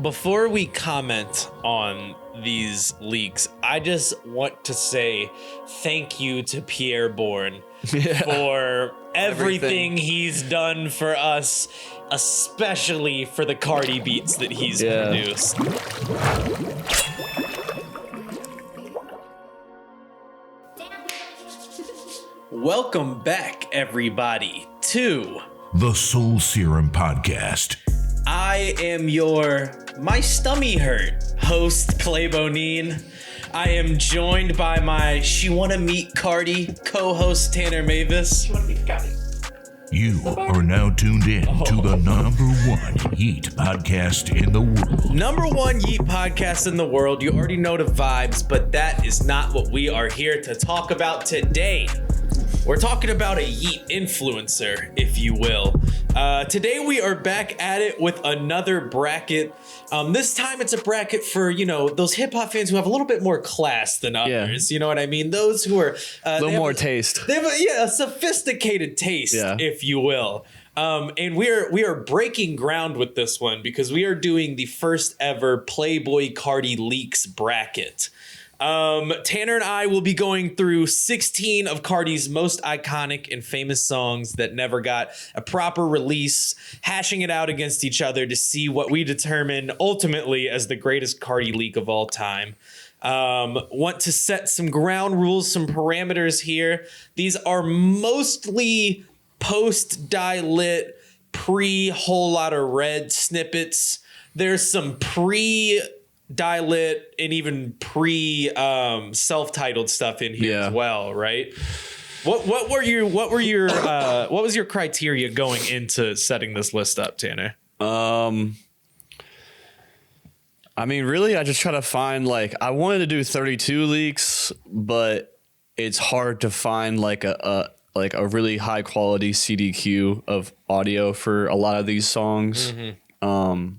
Before we comment on these leaks, I just want to say thank you to Pierre Bourne for everything he's done for us, especially for the Carti beats that he's produced. Welcome back, everybody, to the Soul Serum Podcast. I am my stummy hurt host, Playboi. I am joined by my She Wanna Meet Carti co-host, Tanner Mavis. She Wanna Meet Carti. You are now tuned in to the number one Yeet podcast in the world. Number one Yeet podcast in the world. You already know the vibes, but that is not what we are here to talk about today. We're talking about a Yeet influencer, if you will. Today we are back at it with another bracket. This time it's a bracket for, those hip hop fans who have a little bit more class than others. Yeah. You know what I mean? Those who are a little more taste. They have a sophisticated taste, if you will. And we are breaking ground with this one because we are doing the first ever Playboi Carti Leaks bracket. Tanner and I will be going through 16 of Carti's most iconic and famous songs that never got a proper release, hashing it out against each other to see what we determine ultimately as the greatest Carti leak of all time. Want to set some ground rules, some parameters here. These are mostly post-die-lit, pre-whole lot of red snippets. There's some pre-die-lit and even self-titled stuff in here as well, right? What was your criteria going into setting this list up, Tanner? I mean, really, I just try to find I wanted to do 32 leaks, but it's hard to find a really high quality CDQ of audio for a lot of these songs. Mm-hmm.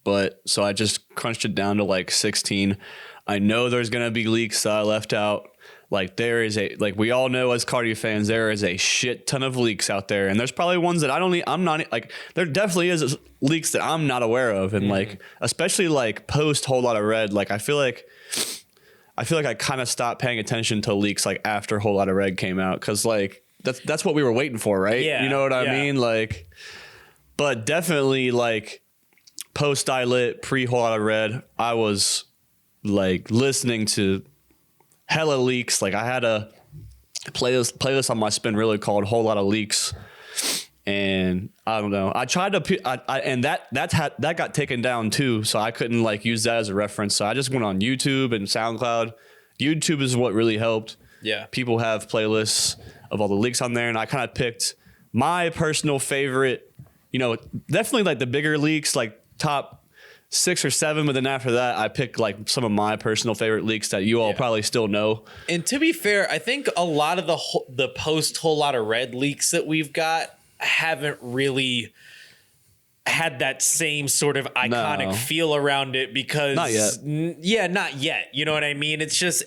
But so I just crunched it down to 16. I know there's going to be leaks that I left out. There is we all know as Carti fans, there is a shit ton of leaks out there. And there's probably ones that there definitely is leaks that I'm not aware of. And especially post Whole Lotta Red, I feel like I kind of stopped paying attention to leaks after Whole Lotta Red came out. Cause that's what we were waiting for, right? Yeah. You know what I mean? But definitely post lit pre Whole Lotta Red, I was listening to hella leaks. I had a playlist on my spin really called Whole Lotta Leaks, and I don't know. I tried to and that got taken down too, so I couldn't use that as a reference. So I just went on YouTube and SoundCloud. YouTube is what really helped. Yeah, people have playlists of all the leaks on there, and I kind of picked my personal favorite. Definitely the bigger leaks, top 6 or 7, but then after that I picked some of my personal favorite leaks that you all probably still know. And to be fair, I think a lot of the post Whole Lotta Red leaks that we've got haven't really had that same sort of iconic feel around it because not yet. Not yet. You know what I mean? It's just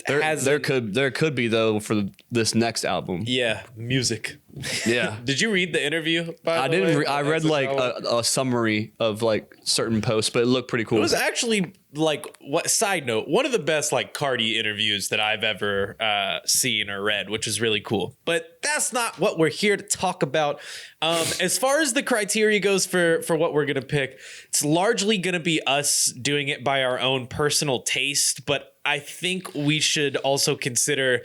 there could be though for this next album. Yeah, music. Yeah. Did you read the interview? I didn't. I read a summary of certain posts, but it looked pretty cool. It was actually side note, one of the best Carti interviews that I've ever seen or read, which is really cool. But that's not what we're here to talk about. As far as the criteria goes for what we're gonna pick, it's largely gonna be us doing it by our own personal taste, but I think we should also consider,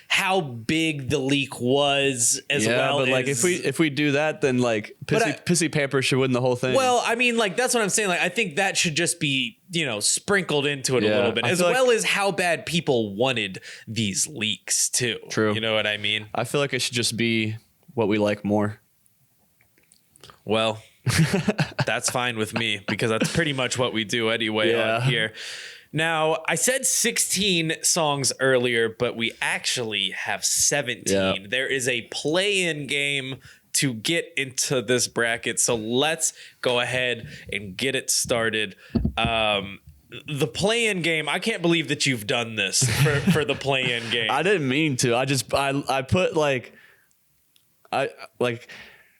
how big the leak was as well. Yeah, but if we do that, then Pissy Pamper should win the whole thing. Well, I mean, that's what I'm saying. I think that should just be, sprinkled into it a little bit, as well as how bad people wanted these leaks too. True. You know what I mean? I feel like it should just be what we like more. Well, that's fine with me because that's pretty much what we do anyway on here. Now, I said 16 songs earlier, but we actually have 17. Yeah. There is a play-in game to get into this bracket, so let's go ahead and get it started. The play-in game, I can't believe that you've done this for the play-in game. I didn't mean to. I put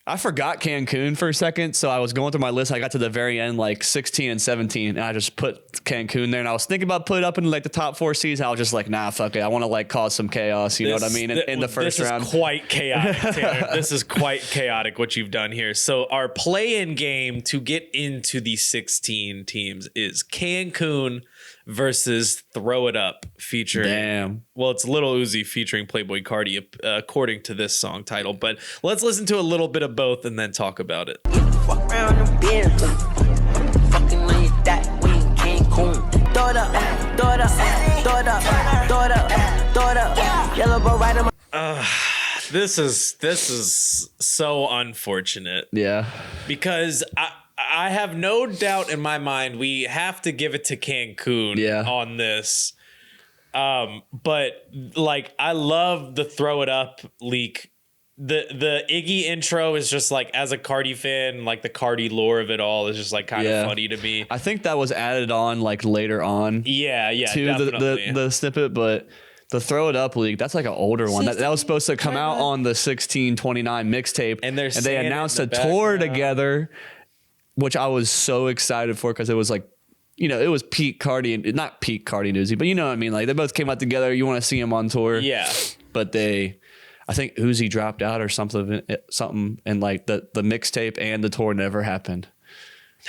I forgot Cancun for a second, so I was going through my list. I got to the very end, like 16 and 17, and I just put Cancun there. And I was thinking about putting it up in like the top 4 seeds. I was just like, nah, fuck it. I want to like cause some chaos. You know what I mean? In the first round. This is quite chaotic, Tanner. This is quite chaotic what you've done here. So our play-in game to get into the 16 teams is Cancun versus Throw It Up featuring. Damn. Well, it's Lil Uzi featuring Playboi Carti, according to this song title. But let's listen to a little bit of both and then talk about it. Fuck around and beer. Fucking on your that we in Cancun. Throw it up, throw it up, throw it up, throw it up, throw it up. Yellow bow right on my. This is so unfortunate. Yeah. Because I have no doubt in my mind we have to give it to Cancun on this. But like I love the Throw It Up leak. The Iggy intro is just like, as a Carti fan, like the Carti lore of it all is just like kind of funny to me. I think that was added on like later on. Yeah, to definitely. the snippet, but the Throw It Up leak, that's like an older one. That was supposed to come out on the 1629 mixtape. And they announced a tour together, which I was so excited for because it was like, you know, it was peak Carti and not peak Carti and Uzi, but you know what I mean? Like they both came out together. You want to see them on tour. Yeah. But I think Uzi dropped out or something, and like the mixtape and the tour never happened.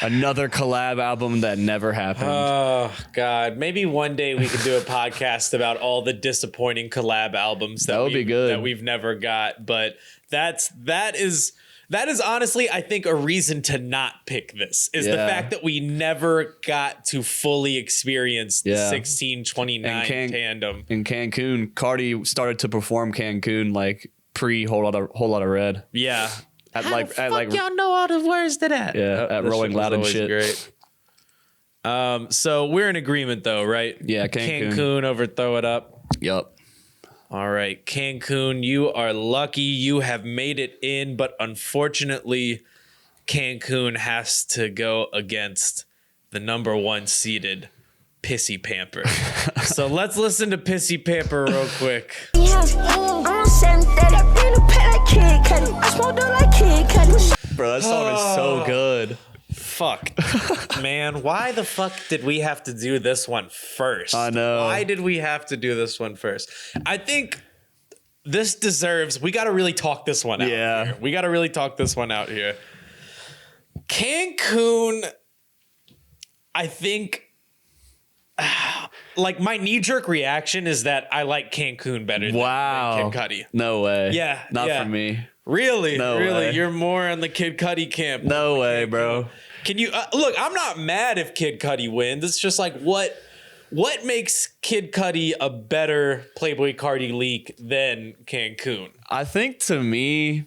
Another collab album that never happened. Oh God! Maybe one day we could do a podcast about all the disappointing collab albums that would be good that we've never got. But that is honestly, I think, a reason to not pick this is the fact that we never got to fully experience the 1629 tandem. In Cancun, Carti started to perform Cancun like pre whole lot of red. Yeah. At y'all know all the words to that? Yeah, at Rolling Loud and shit. Great. So we're in agreement though, right? Yeah, Cancun over Throw It Up. Yup. All right, Cancun, you are lucky you have made it in, but unfortunately, Cancun has to go against the number 1 seeded Pissy Pamper. So let's listen to Pissy Pamper real quick. Bro, that song is so good. Fuck. Man, why the fuck did we have to do this one first? I know. Why did we have to do this one first? I think this deserves, we got to really talk this one out here. We got to really talk this one out here. Cancun, I think, like my knee-jerk reaction is that I like Cancun better than Kid Cudi. No way. Yeah. Not for me. Really? No way. You're more on the Kid Cudi camp. No way, bro. Can you look? I'm not mad if Kid Cudi wins. It's just like what makes Kid Cudi a better Playboi Carti leak than Cancun? I think to me,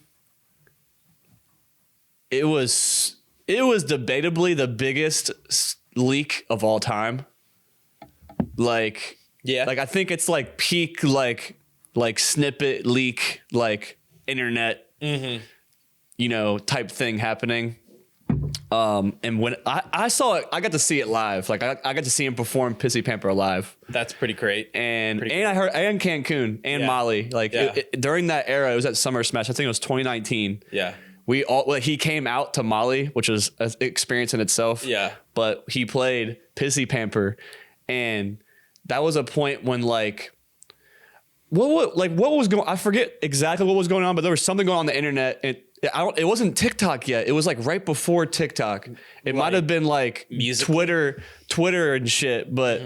it was debatably the biggest leak of all time. Like I think it's like peak like snippet leak, like internet, you know, type thing happening. And when I saw it, I got to see it live. Like I got to see him perform Pissy Pamper live. That's pretty great. And I heard Cancun and Molly. Like during that era, it was at Summer Smash. I think it was 2019. Yeah. He came out to Molly, which was an experience in itself. Yeah. But he played Pissy Pamper, and that was a point when like what was going. I forget exactly what was going on, but there was something going on the internet. It wasn't TikTok yet. It was like right before TikTok. It might have been like Twitter and shit. But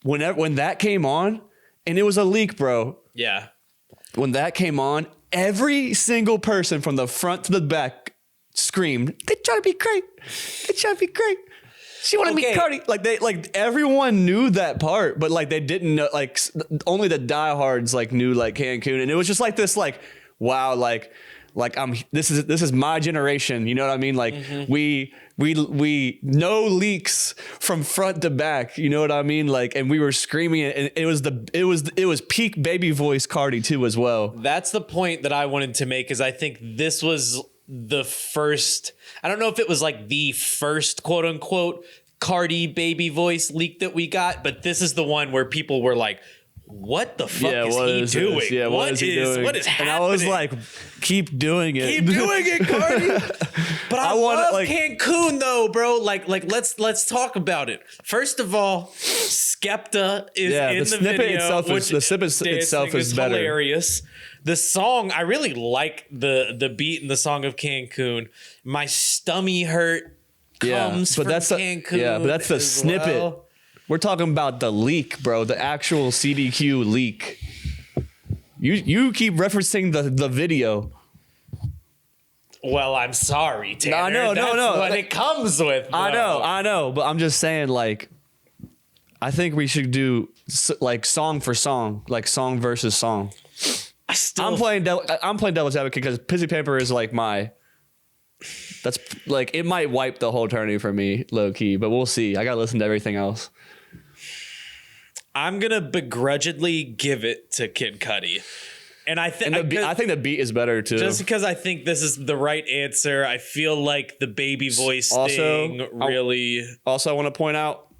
when that came on, and it was a leak, bro. Yeah. When that came on, every single person from the front to the back screamed, "They try to be great. They try to be great. She want to meet Carti." Like everyone knew that part, but like they didn't know. Like only the diehards like knew like Cancun, and it was just like this like wow like this is my generation. You know what I mean? Like we know leaks from front to back. You know what I mean? Like, and we were screaming it, and it was peak baby voice Carti too as well. That's the point that I wanted to make, is I think this was the first, I don't know if it was like the first quote unquote Carti baby voice leak that we got, but this is the one where people were like, what the fuck is he doing? Yeah, what is he doing? What is happening? And I was like, keep doing it. Keep doing it, Carti. But I love Cancun though, bro. Like let's talk about it. First of all, Skepta is in the video. The snippet itself is better. Hilarious. The song, I really like the beat in the song of Cancun. My stomach hurt comes from Cancun. Yeah, but that's the snippet. Well. We're talking about the leak, bro. The actual CDQ leak. You keep referencing the video. Well, I'm sorry, Tanner. No. That's what it comes with, bro. I know, but I'm just saying, like, I think we should do like song for song, like song versus song. I'm playing devil's advocate because Pissy Pamper is like that's like, it might wipe the whole tourney for me, low key, but we'll see. I gotta listen to everything else. I'm gonna begrudgingly give it to Kid Cudi. And I think the beat is better too. Just because I think this is the right answer. I feel like the baby voice thing really. Also, I want to point out,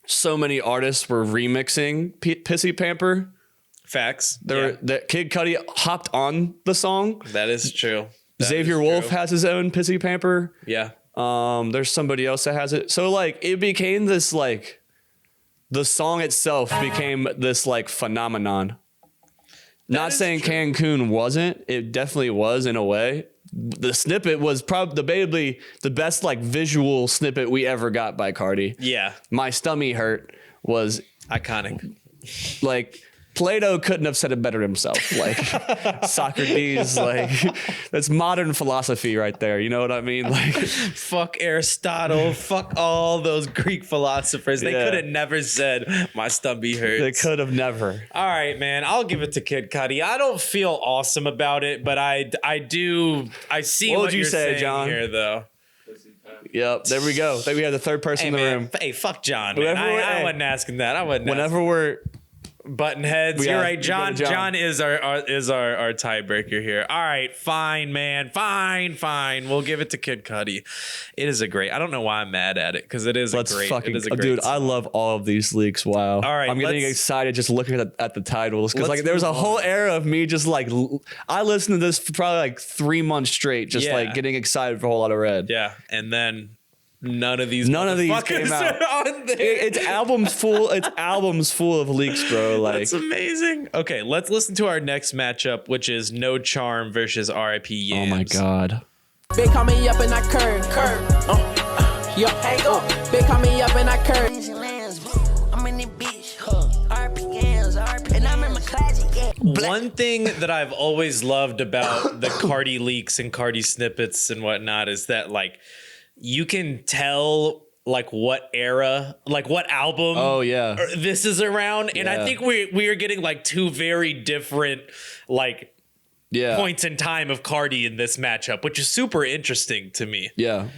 so many artists were remixing Pissy Pamper. Facts. That Kid Cudi hopped on the song. That is true. Xavier Wolf has his own Pissy Pamper. Yeah. There's somebody else that has it. So like it became this like, the song itself became this like phenomenon. Not saying Cancun wasn't. It definitely was in a way. The snippet was probably debatably the best like visual snippet we ever got by Carti. Yeah. My stomach hurt was iconic. Like Plato couldn't have said it better himself. Like Socrates, like that's modern philosophy right there. You know what I mean? Like fuck Aristotle, fuck all those Greek philosophers. They could have never said my stomach hurts. They could have never. All right, man. I'll give it to Kid Cudi. I don't feel awesome about it, but I see what you're saying, John? Here though. Yep, there we go. There we have the third person in the room. Hey, fuck John. Man. I wasn't asking that. Whenever we're button heads. You're right. John is our tiebreaker here. All right, fine, man. Fine. We'll give it to Kid Cudi. It is a great. I don't know why I'm mad at it because it is a great. Dude, I love all of these leaks. Wow. All right, I'm getting excited just looking at the titles because like there was a whole era of me just like I listened to this for probably like 3 months straight, just like getting excited for a whole lot of Red. Yeah, and then. None of these came out. On there. It's albums full of leaks, bro. Like that's amazing. Okay, let's listen to our next matchup, which is No Charm versus R.I.P. Yams. Oh my god. Big call me up and I curve. Yo, hang up. Big call me up and I curve. I'm in the bitch. R.I.P. Yams, R.I.P. And I'm in my closet. One thing that I've always loved about the Carti leaks and Carti snippets and whatnot is that like. You can tell like what era, like what album this is around. And I think we are getting like two very different like points in time of Carti in this matchup, which is super interesting to me. Yeah.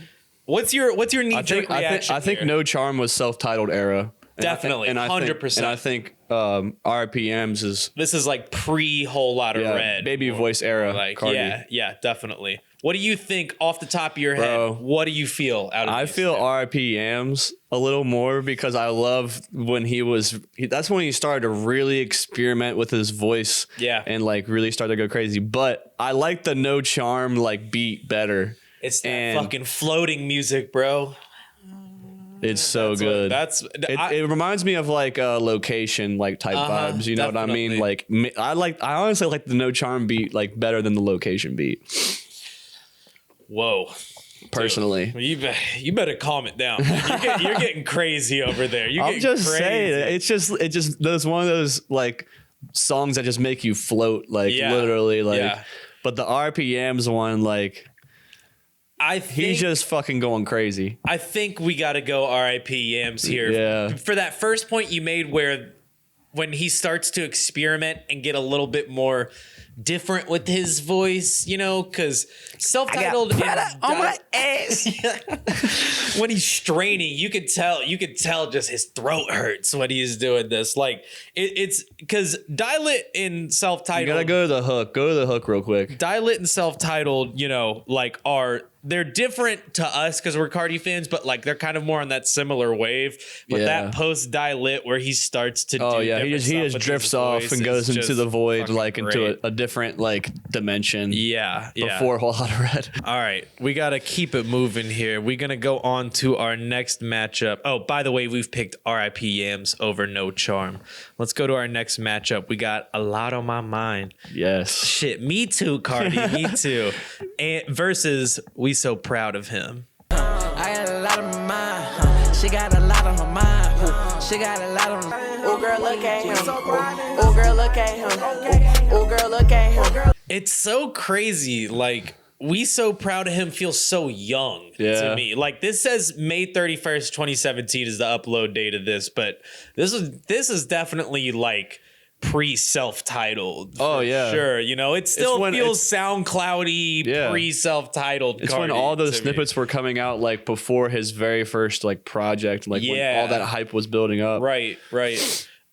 What's your knee-jerk reaction? I think No Charm was self-titled era. Definitely, 100%. And I think R.I.P. Yams is... This is like pre-whole lot of Red. Baby voice era. Like, Carti. Yeah, definitely. What do you think off the top of your head? What do you feel out of I feel R.I.P. Yams a little more because I love when that's when he started to really experiment with his voice. Yeah. And like really started to go crazy. But I like the No Charm like beat better. It's that fucking floating music, bro. It's so good. It reminds me of like location like type vibes. You know what I mean? Like I honestly like the No Charm beat like better than the location beat. Whoa. Personally, dude, you better calm it down. You're getting crazy over there. I'm just saying, it's just there's one of those like songs that just make you float, like literally, like. Yeah. But the R.I.P. Yams one, like. He's just fucking going crazy. I think we got to go R.I.P. Yams here. Yeah. For that first point you made when he starts to experiment and get a little bit more different with his voice, you know, because self-titled on my ass. When he's straining, you could tell just his throat hurts when he's doing this. Like it's because Dial It in self-titled. You gotta go to the hook. Go to the hook real quick. Dial It and self-titled, you know, like are they're different to us because we're Carti fans, but like they're kind of more on that similar wave. But that post Die Lit where he starts to he just drifts off and goes into the void, like into a different like dimension. Before a whole lot of red. All right, we gotta keep it moving here. We're gonna go on to our next matchup. Oh, by the way, we've picked R.I.P. Yams over No Charm. Let's go to our next matchup. We got A Lot on My Mind. Yes. Shit, me too, Carti, me too. And versus We So Proud of Him. I got a lot on my mind. She got a lot on her mind. She got a lot on her. Oh girl, look at him. Oh girl, look at him. Oh girl, look at him. It's so crazy. Like, We So Proud of Him feels so young to me. Like, this says May 31st, 2017 is the upload date of this, but this is definitely like pre-self-titled. Oh yeah, sure. You know, it still feels SoundCloudy, pre-self-titled. It's Carti when all those snippets were coming out, like before his very first like project, like when all that hype was building up. Right.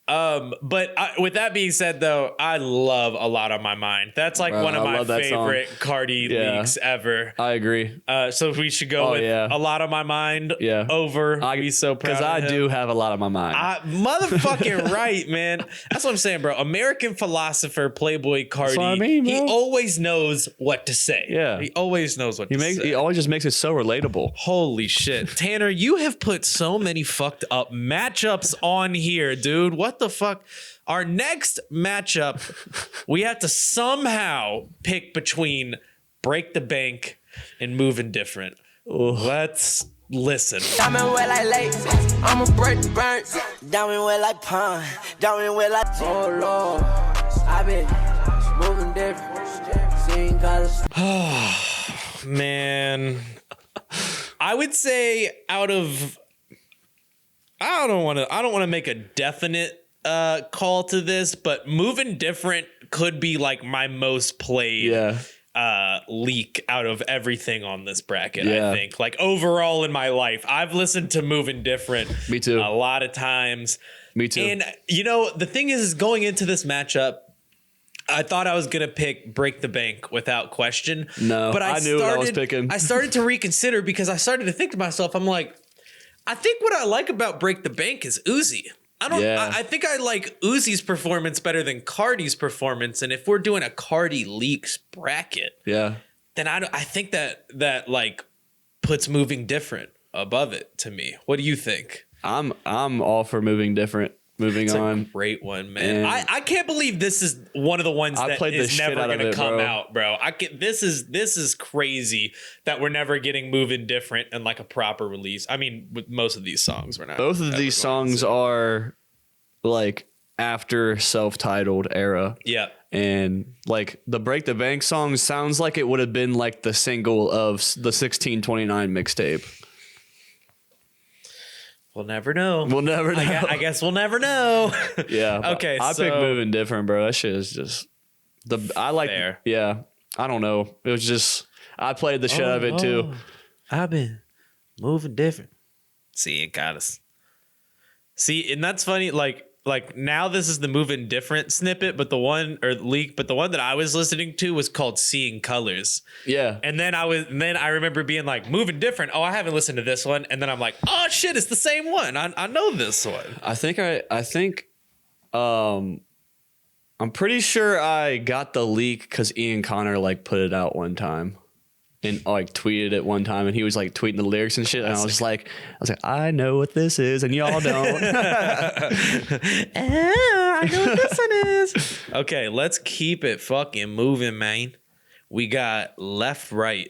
But with that being said, though, I love A Lot on My Mind. That's like one of my favorite Carti leaks ever. I agree. So we should go with A Lot on My Mind over Be So Proud. Because I do have a lot on my mind. Motherfucking right, man. That's what I'm saying, bro. American philosopher Playboi Carti. That's what I mean, bro. He always knows what to say. Yeah. He always knows what to say. He always just makes it so relatable. Holy shit. Tanner, you have put so many fucked up matchups on here, dude. What the fuck? Our next matchup, we have to somehow pick between Break the Bank and Movin Different. Let's listen. Diamond where I lay, I'm a break the bank. Diamond where I pun, diamond where I. Oh Lord, I been moving different, seeing colors. Man, I would say out of. I don't want to make a definite call to this, but Movin Different could be like my most played leak out of everything on this bracket. I think like overall in my life, I've listened to Movin Different. Me too. A lot of times. Me too. And you know, the thing is going into this matchup, I thought I was going to pick Break the Bank without question. No, but I knew what I was picking. I started to reconsider because I started to think to myself, I'm like, I think what I like about Break the Bank is Uzi. I think I like Uzi's performance better than Carti's performance. And if we're doing a Carti Leaks bracket, then I think that like puts Moving Different above it to me. What do you think? I'm all for Moving Different. Moving on. A great one, man. I can't believe this is one of the ones that is never going to come out, bro. This is crazy that we're never getting Movin Different and like a proper release. I mean, with most of these songs, we're not. Both of these songs are like after self-titled era. Yeah. And like the Break the Bank song sounds like it would have been like the single of the 1629 mixtape. We'll never know. We'll never know. I guess we'll never know. Yeah. Okay. I picked Moving Different, bro. That shit is just fair. Yeah. I don't know. It was just I played the shit out of it too. I've been moving different. See, it got us. See, and that's funny. Like now this is the Movin Different snippet, but the one that I was listening to was called Seeing Colors. Yeah. And then I remember being like, Movin Different. Oh, I haven't listened to this one. And then I'm like, oh shit, it's the same one. I know this one. I think I'm pretty sure I got the leak because Ian Connor like put it out one time. And like tweeted it one time, and he was like tweeting the lyrics and shit. And I was like, I know what this is, and y'all don't. I know what this one is. Okay, let's keep it fucking moving, man. We got Left Right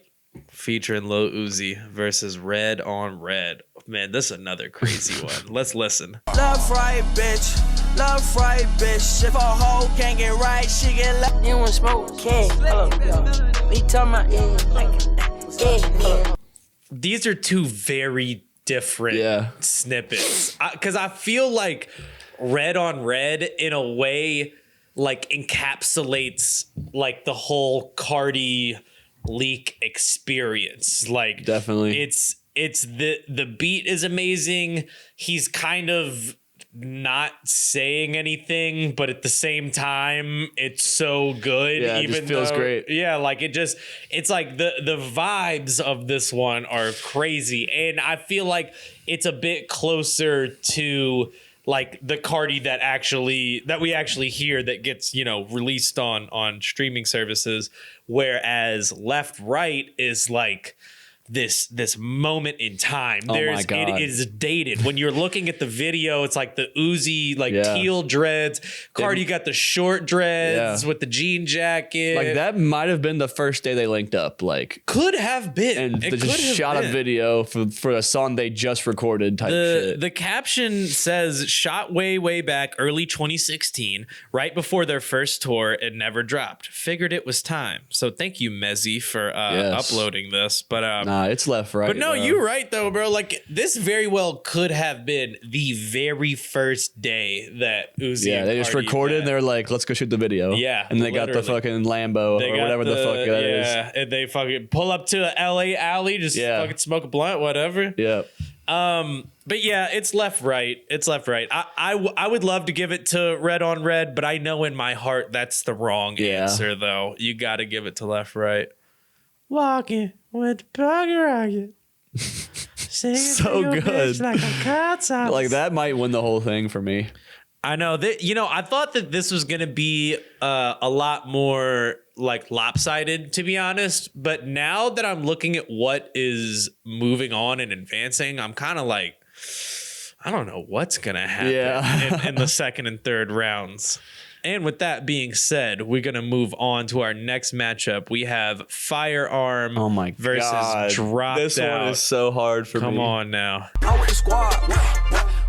featuring Lil Uzi versus Red on Red. Man, this is another crazy one. Let's listen. Left right, bitch. Left right, bitch. If a hoe can't get right, she get left. You want smoke? Can't. We talking about These are two very different snippets. Because I feel like Red on Red, in a way, like encapsulates like the whole Carti leak experience. Like, definitely, it's the beat is amazing. He's kind of not saying anything, but at the same time, it's so good. Yeah, even it just feels great. Yeah, like it's like the vibes of this one are crazy. And I feel like it's a bit closer to like the Carti that we actually hear that gets, released on streaming services. Whereas Left Right is like this moment in time. My God. It is dated. When you're looking at the video, it's like the Uzi, teal dreads. Carti got the short dreads with the jean jacket. Like that might have been the first day they linked up. Like could have been. And they just shot a video for a song they just recorded type shit. The caption says shot way back early 2016, right before their first tour and never dropped. Figured it was time. So thank you, Mezzy, for uploading this. But it's Left Right. But no, bro. you're right though, bro. Like this very well could have been the very first day that Uzi. Yeah, they just recorded and they're like, let's go shoot the video. Yeah. And they got the fucking Lambo or whatever the fuck that is. Yeah, and they fucking pull up to a LA alley, just fucking smoke a blunt, whatever. Yeah. But yeah, it's Left Right. It's Left Right. I would love to give it to Red on Red, but I know in my heart that's the wrong answer though. You got to give it to Left Right. Walking with the pocket rocket. So good. Like that might win the whole thing for me. I know that, I thought that this was going to be a lot more like lopsided, to be honest. But now that I'm looking at what is moving on and advancing, I'm kind of like, I don't know what's going to happen in the second and third rounds. And with that being said, we're going to move on to our next matchup. We have Firearm versus Dropped This Out. one is so hard for me. Come on now. I'm with the squad.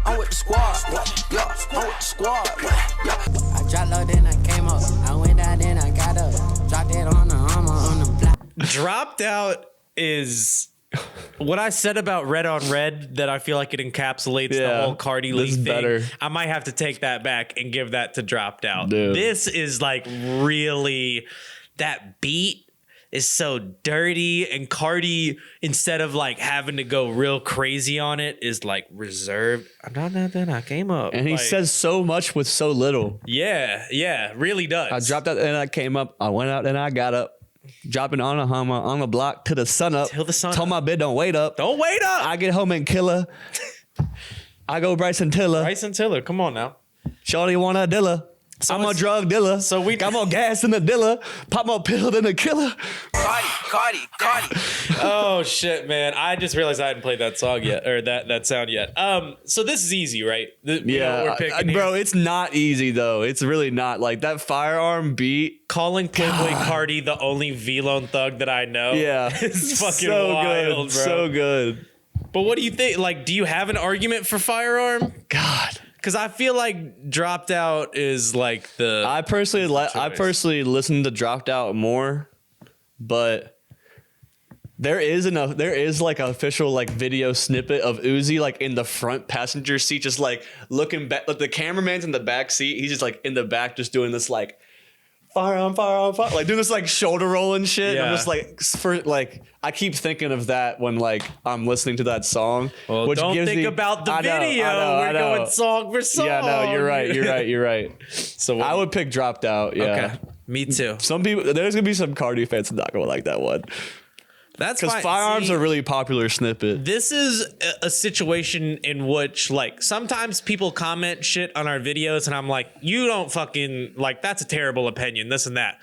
I'm with the squad. Yeah, I'm with the squad. Yeah. I dropped low, then I came up. I went down, then I got up. Dropped it on the armor on the block. Dropped Out is what I said about Red on Red, that I feel like it encapsulates the whole Carti Leaks thing. Better. I might have to take that back and give that to Dropped Out. Dude. This is like really, that beat is so dirty, and Carti, instead of like having to go real crazy on it, is like reserved. I'm not nothing. I came up. And he says so much with so little. Yeah, really does. I dropped out and I came up. I went out and I got up. Dropping on a Hummer on the block till the sun up. Told my bitch don't wait up. Don't wait up. I get home and kill her. I go Bryson Tiller. Bryson Tiller, come on now. Shawty want a dealer. So I'm a drug dealer. So we got more gas than the dealer. Pop more pill than the killer. Carti. Oh shit, man! I just realized I hadn't played that song yet, or that sound yet. So this is easy, right? What we're picking bro. It's not easy though. It's really not. Like that Firearm beat. Calling Playboi Carti the only V-Lone thug that I know. Yeah, it's fucking so wild, good, bro. So good. But what do you think? Like, do you have an argument for Firearm? God. Because I feel like Dropped Out is like the. I personally listen to Dropped Out more, but there is like an official like video snippet of Uzi like in the front passenger seat, just like looking back. Like the cameraman's in the back seat. He's just like in the back, just doing this like Firearm, like doing this like shoulder roll and shit. Yeah. I'm just like I keep thinking of that when like I'm listening to that song. Well, which don't gives think me, about the I know, video. I know. We're going song for song. Yeah, no, you're right. So I would pick Dropped Out. Yeah. Okay, me too. Some people, there's gonna be some Carti fans not gonna like that one. That's because Firearm's a really popular snippet. This is a situation in which, like, sometimes people comment shit on our videos, and I'm like, you don't fucking, like, that's a terrible opinion, this and that.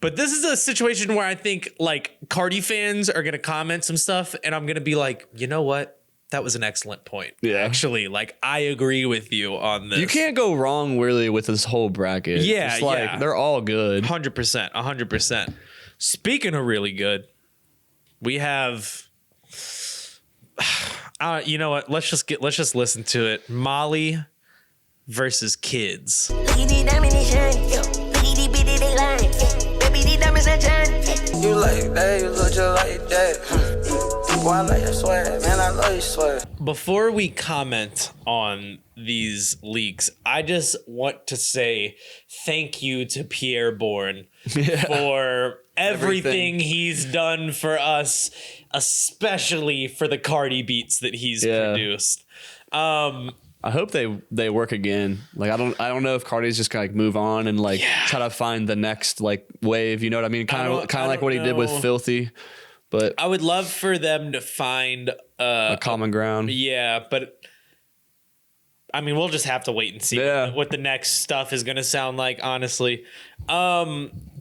But this is a situation where I think, like, Carti fans are going to comment some stuff, and I'm going to be like, you know what? That was an excellent point. Yeah. Actually, like, I agree with you on this. You can't go wrong, really, with this whole bracket. Yeah, it's like, they're all good. 100%. Speaking of really good, we have, you know what? Let's just listen to it. Molly versus Kids. You like that, you look just like that. Boy, I like your swag, man. I love your swag. Before we comment on these leaks, I just want to say thank you to Pierre Bourne for everything he's done for us, especially for the Carti beats that he's produced. I hope they work again. Like I don't know if Carti's just gonna like move on and like try to find the next like wave. You know what I mean? Kind of like what he did with Filthy. But I would love for them to find a common ground. Yeah, but I mean, we'll just have to wait and see what the next stuff is gonna sound like. Honestly,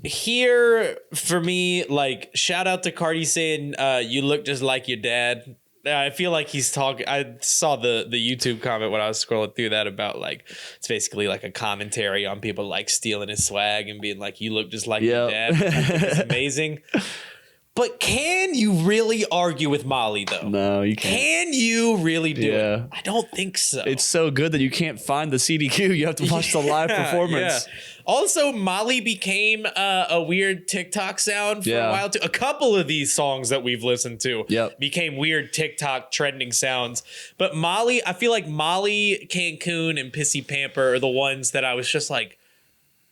here for me, like shout out to Carti saying, "You look just like your dad." I feel like he's talking. I saw the YouTube comment when I was scrolling through that about like it's basically like a commentary on people like stealing his swag and being like, "You look just like your dad." It's amazing. But can you really argue with Molly though? No, you can't. Can you really do it? I don't think so. It's so good that you can't find the CDQ. You have to watch the live performance. Yeah. Also, Molly became a weird TikTok sound for a while too. A couple of these songs that we've listened to became weird TikTok trending sounds. But Molly, I feel like Molly, Cancun, and Pissy Pamper are the ones that I was just like,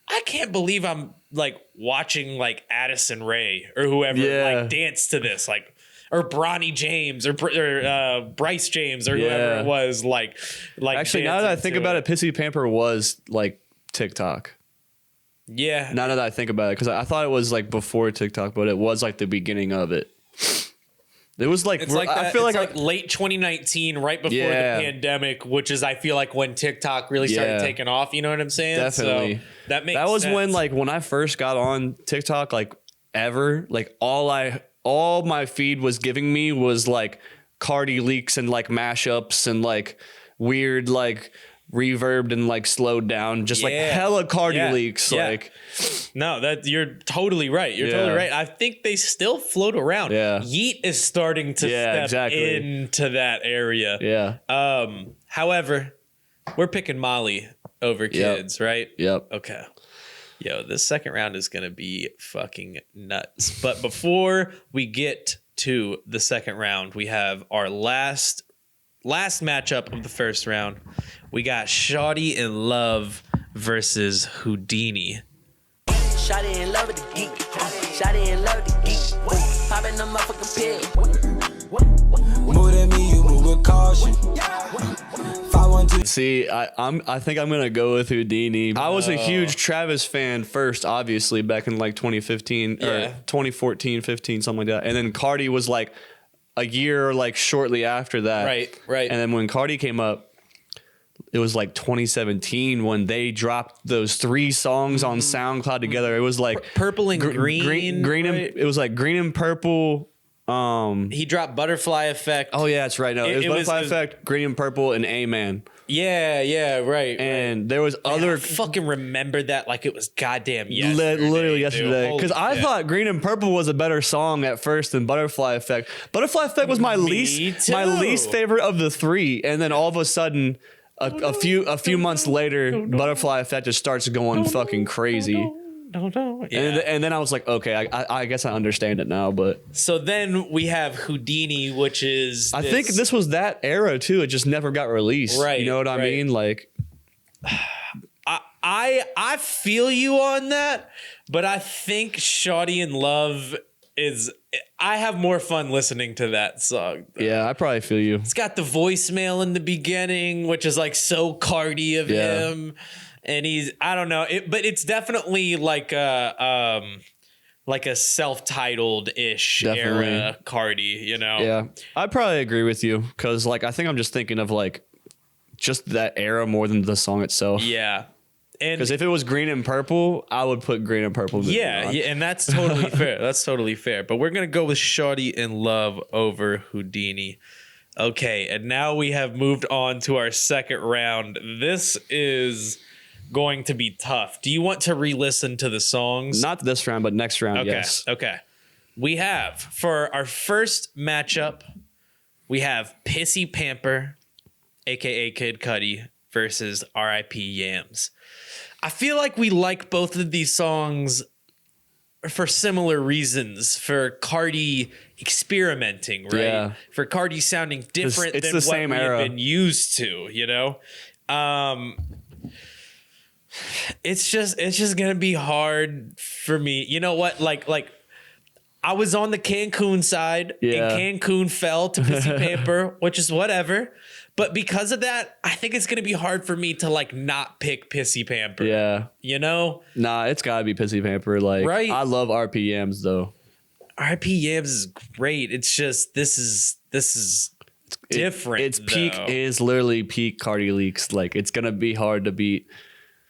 I can't believe I'm like watching like Addison Rae or whoever like dance to this, like, or Bronny James or Bryce James or whoever it was like. Actually, now that I think about it, Pissy Pamper was like TikTok. Yeah. Now that I think about it, because I thought it was like before TikTok, but it was like the beginning of it. It was like, it's like that, I feel like late 2019, right before the pandemic, which is I feel like when TikTok really started taking off. You know what I'm saying? Definitely. So that makes that was sense. when like when I first got on TikTok, like ever, like all my feed was giving me was like Carti leaks and like mashups and like weird like reverbed and like slowed down, just like hella Carti leaks. Like, no, that you're totally right. You're totally right. I think they still float around. Yeet is starting to step into that area. However, we're picking Molly over kids, right? Okay. Yo, this second round is gonna be fucking nuts. But before we get to the second round, we have our last matchup of the first round. We got Shawty in Love versus Houdini. Shawty in love with the geek. Shawty in love with the geek. Popping the motherfucking pill. Move at me, you move with caution. See, I think I'm gonna go with Houdini. I was a huge Travis fan first, obviously, back in like 2015 or 2014, 15, something like that. And then Carti was like a year like shortly after that. Right. And then when Carti came up, it was like 2017 when they dropped those 3 songs on SoundCloud together. It was like Purple and Green. Green and, it was like Green and Purple. He dropped Butterfly Effect. Oh yeah, that's right. No, it was Butterfly Effect, Green and Purple, and Amen. Yeah, right. And there was other. I fucking remember that like it was goddamn yesterday. Literally yesterday. Because I thought Green and Purple was a better song at first than Butterfly Effect. Butterfly Effect was my least favorite of the 3, and then all of a sudden, a few months later, Butterfly Effect just starts going fucking crazy. And then I was like, okay, I guess I understand it now. But so then we have Houdini, which is I think this was that era too. It just never got released. Right. You know what I mean? Like, I feel you on that, but I think Shawty in Love is. I have more fun listening to that song. Yeah, I probably feel you. It's got the voicemail in the beginning, which is like so Carti of him. And he's, I don't know, but it's definitely like a self-titled-ish era Carti, you know? Yeah, I probably agree with you because like I think I'm just thinking of like just that era more than the song itself. Yeah. Because if it was Green and Purple, I would put Green and Purple. Yeah, and that's totally fair. That's totally fair. But we're going to go with Shawty in Love over Houdini. Okay, and now we have moved on to our second round. This is going to be tough. Do you want to re-listen to the songs? Not this round, but next round, yes. Okay. We have, for our first matchup, we have Pissy Pamper, a.k.a. Kid Cudi, versus R.I.P. Yams. I feel like we like both of these songs for similar reasons. For Carti experimenting, right? Yeah. For Carti sounding different than what we've been used to, you know? It's just gonna be hard for me. You know what? Like I was on the Cancun side, and Cancun fell to Pissy Pamper, which is whatever. But because of that, I think it's gonna be hard for me to like not pick Pissy Pamper. Yeah. You know? Nah, it's gotta be Pissy Pamper. Like, right? I love R.I.P. Yams though. R.I.P. Yams is great. It's just this is different. It's peak is literally peak Carti Leaks. Like, it's gonna be hard to beat.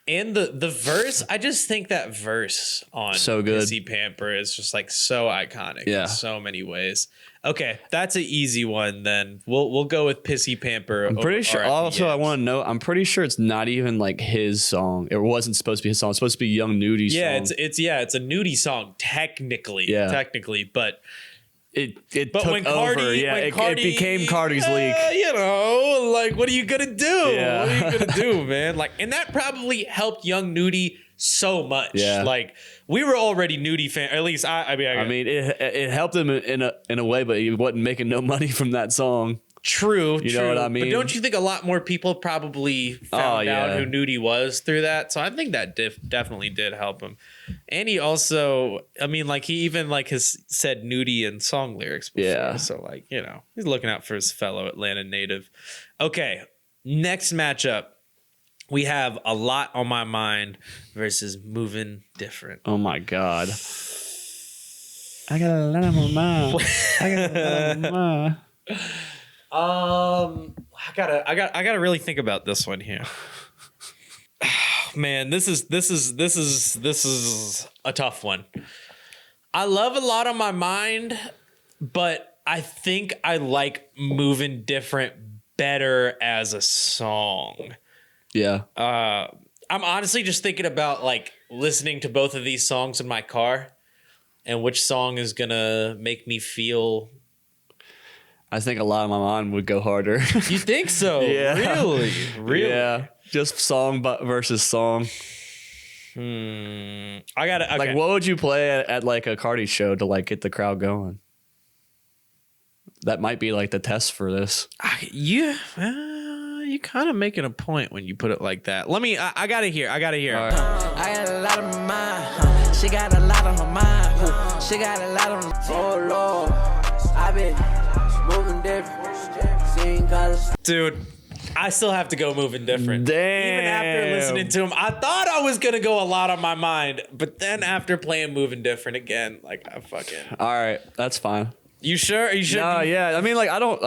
And the verse, I just think that verse on so good. Pissy Pamper is just like so iconic in so many ways. Okay, that's an easy one then. We'll go with Pissy Pamper. I'm pretty sure. Also, I want to know. I'm pretty sure it's not even like his song. It wasn't supposed to be his song. It's supposed to be Young Nudi's song. It's a Nudie song technically. Yeah. Technically, but it but took when over. Carti, Yeah, when it Carti, became Carti's leak. You know, like what are you gonna do? Yeah. What are you gonna do, man? Like, and that probably helped Young Nudie so much. Yeah. Like we were already Nudie fan. At least I mean, it helped him in a way, but he wasn't making no money from that song. True. You know what I mean? But don't you think a lot more people probably found out who Nudie was through that? So I think that definitely did help him. And he also, I mean, like he even like has said Nudie in song lyrics before. Yeah. So like, you know, he's looking out for his fellow Atlanta native. Okay. Next matchup. We have A Lot on My Mind versus Movin Different. Oh my God. I got a lot on my mind. I got a lot on my mind. I gotta really think about this one here. Man, this is a tough one. I love A Lot on My Mind, but I think I like Movin Different better as a song. Yeah. I'm honestly just thinking about like listening to both of these songs in my car and which song is gonna make me feel. I think A Lot on My Mind would go harder. You think so? Yeah. Really? Yeah. Just song versus song. I gotta. Okay. Like, what would you play at like a Carti show to like get the crowd going? That might be like the test for this. You kind of making a point when you put it like that. Let me. I gotta hear. All right. I got a lot on my mind. She got a lot on her mind. She got a lot on. Oh Lord, I been moving different, seeing colors. Dude, I still have to go Moving Different. Damn. Even after listening to him, I thought I was gonna go A Lot on My Mind, but then after playing Moving Different again, like I fucking. All right, that's fine. You sure? You sure? No, yeah. I mean, like, I don't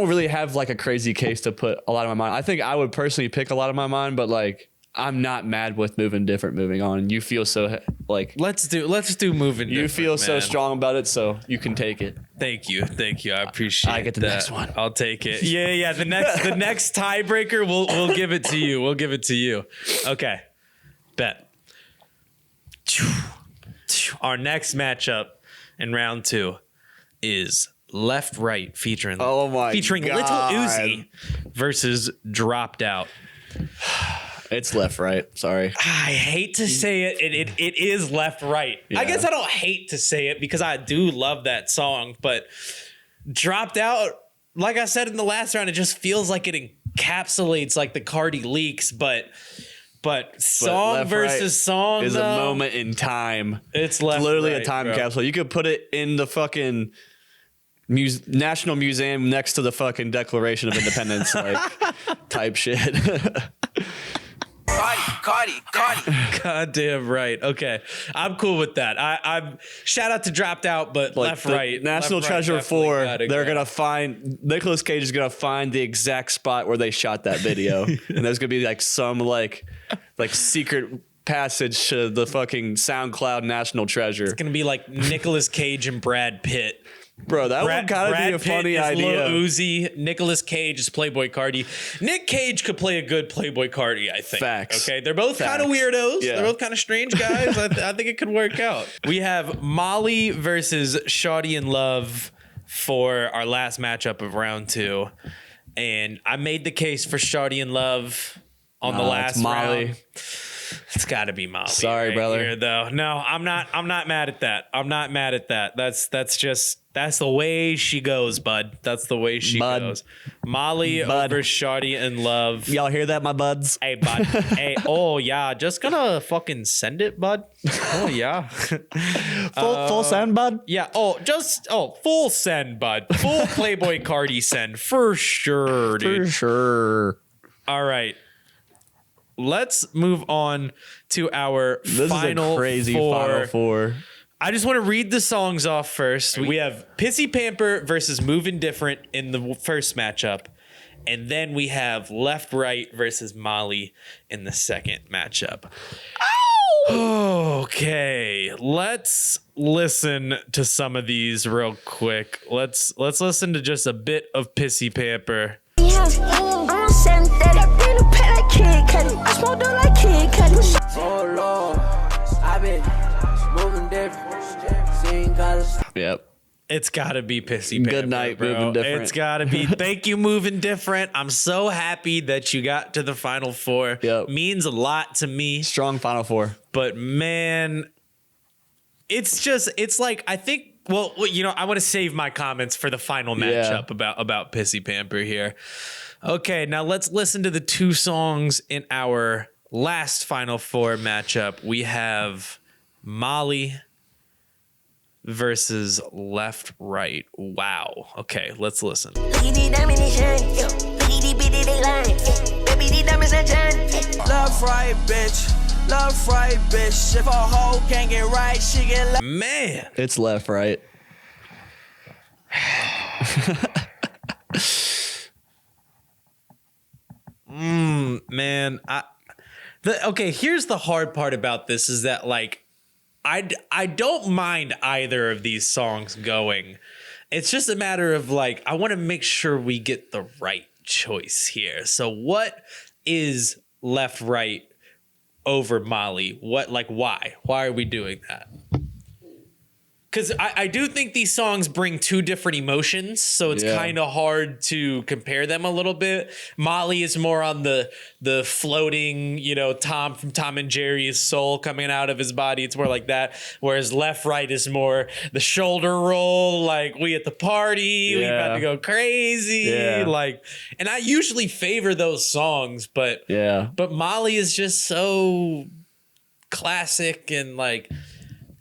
really have like a crazy case to put A Lot on My Mind. I think I would personally pick A Lot on My Mind, but like, I'm not mad with Moving Different moving on. You feel so like Let's do Moving Different. you feel so man. strong about it, so you can take it. Thank you. I appreciate. I get the that. next one. I'll take it. Yeah. The next tiebreaker, we'll give it to you. We'll give it to you. Okay, bet. Our next matchup in round 2 is Left Right featuring Oh my featuring God. Little Uzi versus Dropped Out. It's Left Right. Sorry. I hate to say it. It is Left Right. Yeah. I guess I don't hate to say it because I do love that song, but Dropped Out, like I said in the last round, it just feels like it encapsulates like the Carti Leaks, but song Left versus Right song is though, a moment in time. It's Left literally Right, a time bro. capsule. You could put it in the fucking National Museum next to the fucking Declaration of Independence, like type shit. Carti. Goddamn right. Okay, I'm cool with that. I'm shout out to Dropped Out, but Like Left the Right. National Left Right Treasure definitely 4, gotta they're go. gonna find Nicolas Cage is gonna find the exact spot where they shot that video, and there's gonna be like some like secret passage to the fucking SoundCloud National Treasure. It's gonna be like Nicolas Cage and Brad Pitt. Bro, that would kind of be a Pitt funny is idea. Lil Uzi, Nicolas Cage is Playboi Carti. Nick Cage could play a good Playboi Carti, I think. Facts. Okay, they're both kind of Facts. weirdos. Yeah. They're both kind of strange guys. I think it could work out. We have Molly versus Shawty in Love for our last matchup of round 2, and I made the case for Shawty in Love on the last it's Molly. round. It's got to be Molly. Sorry, right brother. here, though. No, I'm not mad at that. I'm not mad at that. That's That's the way she goes, bud. That's the way she goes. Molly over Shawty in love. Y'all hear that, my buds? Hey, bud. Hey, oh, yeah. Just gonna fucking send it, bud. Oh, yeah. Full send, bud? Yeah. Full send, bud. Full Playboi Carti send. For sure, dude. For sure. All right. Let's move on to our final four. I just want to read the songs off first. We have Pissy Pamper versus Movin Different in the first matchup. And then we have Left Right versus Molly in the second matchup. Okay, let's listen to some of these real quick. Let's listen to just a bit of Pissy Pamper. Oh Lord, I've been moving different, seeing colors. Yep. It's gotta be Pissy Pamper. Good night, bro. Movin Different. It's gotta be. Thank you, Movin Different. I'm so happy that you got to the final four. Yep. Means a lot to me. Strong final four. But man, it's like, I think, well, you know, I want to save my comments for the final matchup about Pissy Pamper here. Okay, now let's listen to the two songs in our last final four matchup. We have Molly versus Left Right. Wow. Okay, let's listen. Love right, bitch. Love right, bitch. If a hoe can't get right, she get left. Man. It's Left Right. Man, okay, here's the hard part about this is that, like, I don't mind either of these songs going. It's just a matter of, like, I want to make sure we get the right choice here. So what is Left Right over Molly? What, like, why? Why are we doing that? Because I do think these songs bring two different emotions, so it's kind of hard to compare them a little bit. Molly is more on the floating, you know, Tom from Tom and Jerry's soul coming out of his body. It's more like that. Whereas Left Right is more the shoulder roll, like we at the party, we about to go crazy. Like, and I usually favor those songs, but Molly is just so classic and like.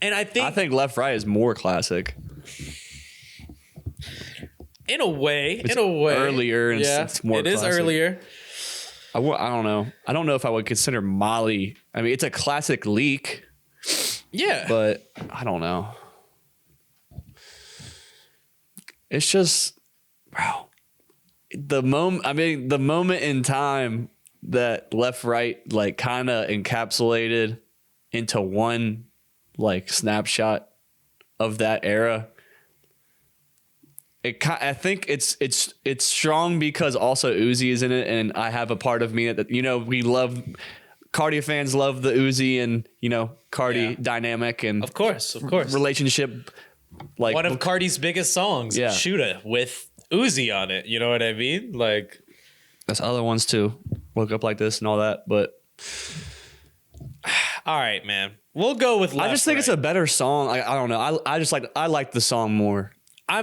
And I think Left Right is more classic. In a way. Earlier and it's more classic. It is earlier. I don't know. I don't know if I would consider Molly. I mean, it's a classic leak. Yeah. But I don't know. It's just, bro. The moment in time that Left Right like kind of encapsulated into one like snapshot of that era. I think it's strong because also Uzi is in it, and I have a part of me that, you know, we love Carti fans love the Uzi and, you know, Carti dynamic and of course relationship. Like one of Carti's biggest songs, Shoota, with Uzi on it. You know what I mean? Like there's other ones too. Woke Up Like This and all that, but all right, man. We'll go with Left I just think Right. It's a better song. I don't know. I like the song more. I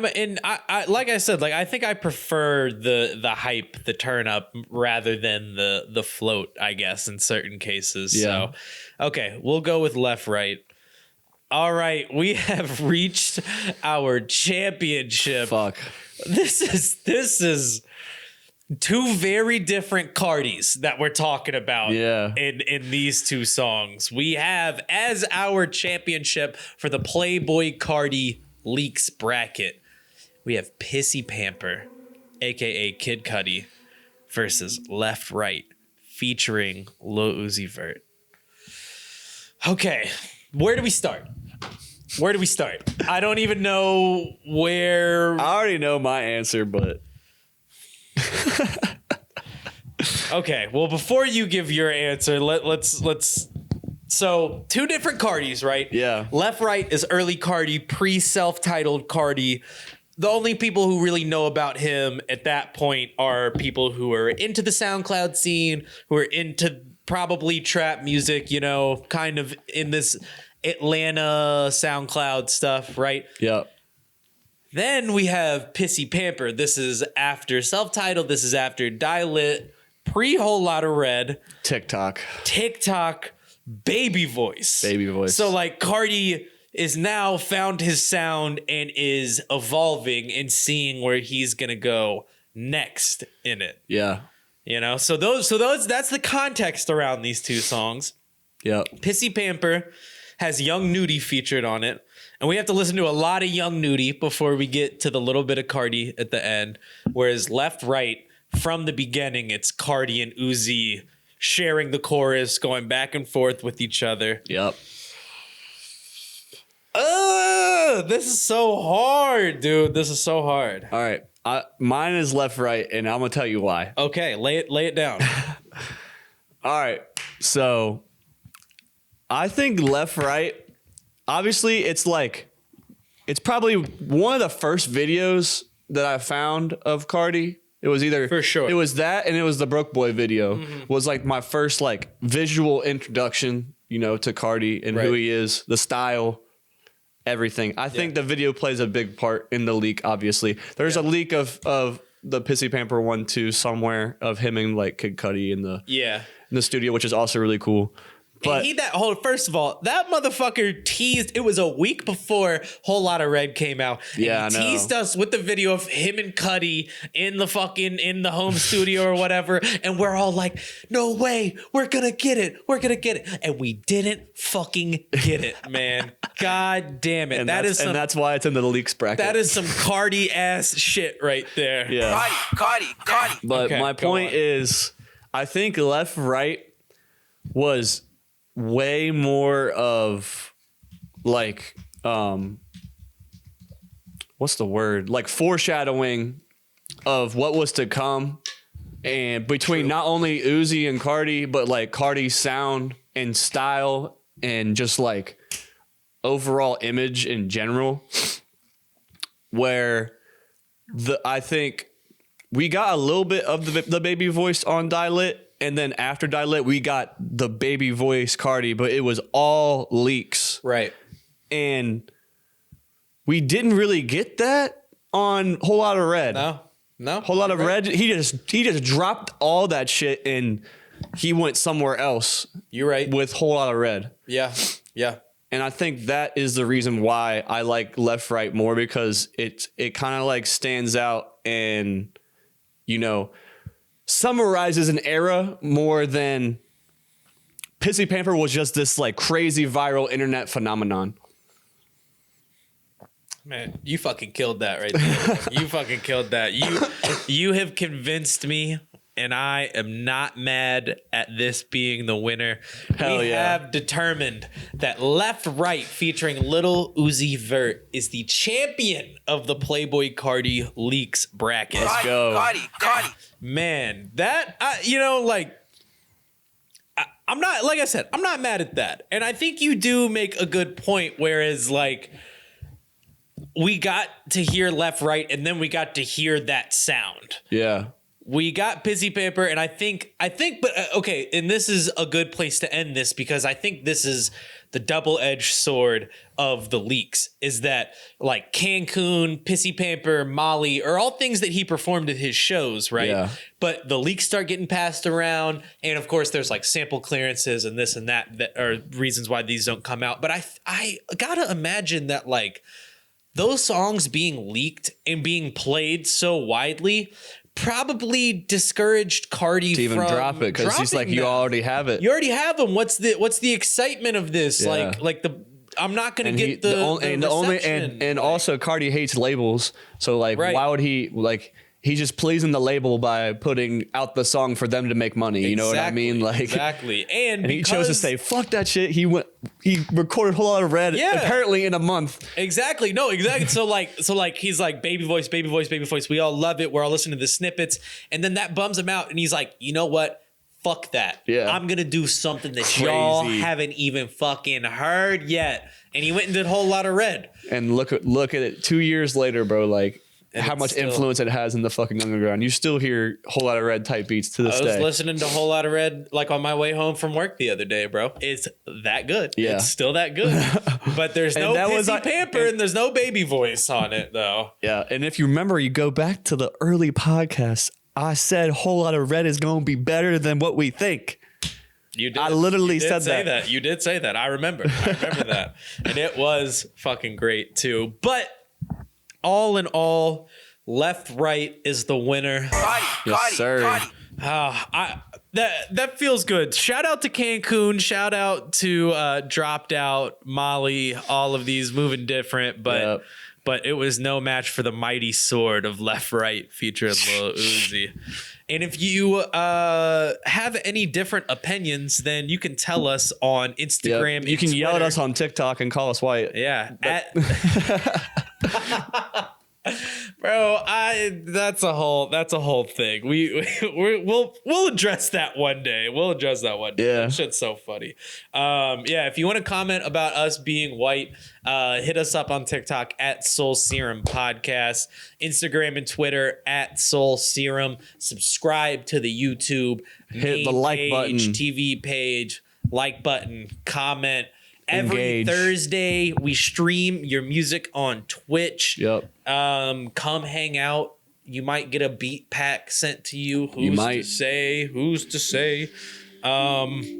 like I said, like I think I prefer the hype, the turn up rather than the float, I guess, in certain cases. Yeah. So okay, we'll go with Left Right. All right, we have reached our championship. Fuck. This is two very different Cartis that we're talking about in these two songs. We have as our championship for the Playboi Carti Leaks bracket, we have Pissy Pamper, aka Kid Cudi, versus Left Right, featuring Lil Uzi Vert. Okay, where do we start? I don't even know where. I already know my answer, but okay, well, before you give your answer, let's. So, two different Cartis, right? Yeah. Left Right is early Carti, pre-self-titled Carti. The only people who really know about him at that point are people who are into the SoundCloud scene, who are into probably trap music, you know, kind of in this Atlanta SoundCloud stuff, right? yeah. Then we have Pissy Pamper. This is after self-titled. This is after Die Lit, pre-Whole Lotta Red. TikTok, Baby Voice. So like Carti is now found his sound and is evolving and seeing where he's going to go next in it. Yeah. You know, so that's the context around these two songs. Yeah. Pissy Pamper has Young Nudie featured on it. And we have to listen to a lot of Young Nudie before we get to the little bit of Carti at the end. Whereas Left Right, from the beginning, it's Carti and Uzi sharing the chorus, going back and forth with each other. Yep. This is so hard, dude. This is so hard. All right. Mine is Left Right, and I'm going to tell you why. Okay, lay it down. All right. So I think Left Right, obviously it's probably one of the first videos that I found of Carti. It was either for sure. It was that, and it was the Broke Boy video. Was like my first like visual introduction, to Carti and who he is, the style, everything. I think the video plays a big part in the leak. Obviously, there's a leak of the Pissy Pamper 1-2 somewhere of him and like Kid Cudi in the studio, which is also really cool. But first of all, that motherfucker teased. It was a week before Whole Lotta Red came out. And he teased us with the video of him and Cudi in the home studio or whatever. And we're all like, no way, we're gonna get it. And we didn't fucking get it, man. God damn it. And that's why it's in the leaks bracket. That is some Carti ass shit right there. Yeah. Carti. But my point is, I think Left Right was way more of like what's the word, like foreshadowing of what was to come, and between not only Uzi and Carti, but like Carti's sound and style and just like overall image in general, where I think we got a little bit of the baby voice on Die Lit. And then after Die Lit, we got the baby voice Carti, but it was all leaks. Right. And we didn't really get that on Whole Lotta Red. No. Whole Lotta Red, he just dropped all that shit and he went somewhere else. You're right. With Whole Lotta Red. Yeah. And I think that is the reason why I like Left Right more, because it kind of like stands out and, summarizes an era more than Pissy Pamper was just this like crazy viral internet phenomenon. Man, you fucking killed that right there. You fucking killed that. You have convinced me, and I am not mad at this being the winner. We have determined that Left Right featuring Lil Uzi Vert is the champion of the Playboi Carti Leaks bracket. Let's go. Carti. Man, that, I'm not, like I said, I'm not mad at that. And I think you do make a good point, whereas like we got to hear Left Right and then we got to hear that sound. Yeah. We got Pissy Pamper, and I think, but okay, and this is a good place to end this, because I think this is the double-edged sword of the leaks, is that like Cancun, Pissy Pamper, Molly are all things that he performed at his shows, right? Yeah. But the leaks start getting passed around, and of course there's like sample clearances and this and that are reasons why these don't come out. But I gotta imagine that like those songs being leaked and being played so widely probably discouraged Carti to even from drop it, because he's like, you already have it. You already have them. What's the excitement of this? Yeah. Like I'm not gonna And get the only and also Carti hates labels, so like why would he like? He's just pleasing the label by putting out the song for them to make money. You know what I mean? Like exactly. And he chose to say fuck that shit. He recorded a whole lot of Red apparently in a month. Exactly. No, exactly. So like he's like baby voice. We all love it. We're all listening to the snippets, and then that bums him out, and he's like, you know what? Fuck that. Yeah. I'm gonna do something that y'all haven't even fucking heard yet. And he went and did a whole lot of Red. And look at it 2 years later, bro. Like how much influence it has in the fucking underground. You still hear a whole lot of Red type beats to this day. I was listening to a whole lot of Red like on my way home from work the other day, bro. It's that good. Yeah. It's still that good. But there's no Pissy Pamper and there's no baby voice on it though. Yeah, and if you remember, you go back to the early podcasts, I said a whole lot of Red is going to be better than what we think. You did. I literally said that. You did say that. I remember that. And it was fucking great too. But all in all, Left Right is the winner. Yes, sir. That feels good. Shout out to Cancun. Shout out to Dropped Out, Molly, all of these Movin Different. But it was no match for the mighty sword of Left Right featuring Lil Uzi. And if you have any different opinions, then you can tell us on Instagram. Yep. You can yell at us on TikTok and call us white. Yeah. Bro, that's a whole thing. We'll address that one day. Yeah. That shit's so funny. If you want to comment about us being white, hit us up on TikTok at Soul Serum Podcast, Instagram and Twitter at Soul Serum. Subscribe to the YouTube. Hit the like button. TV page, like button, comment. Every Engage. Thursday, we stream your music on Twitch. Yep. Come hang out. You might get a beat pack sent to you. Who's to say? Carti.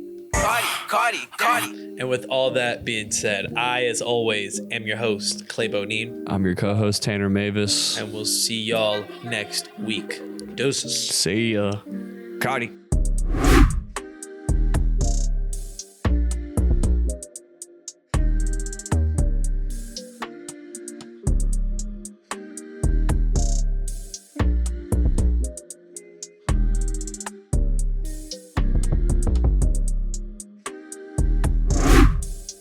And with all that being said, I, as always, am your host, Playboi. I'm your co-host, Tanner Mavis. And we'll see y'all next week. Deuces. See ya. Cudi.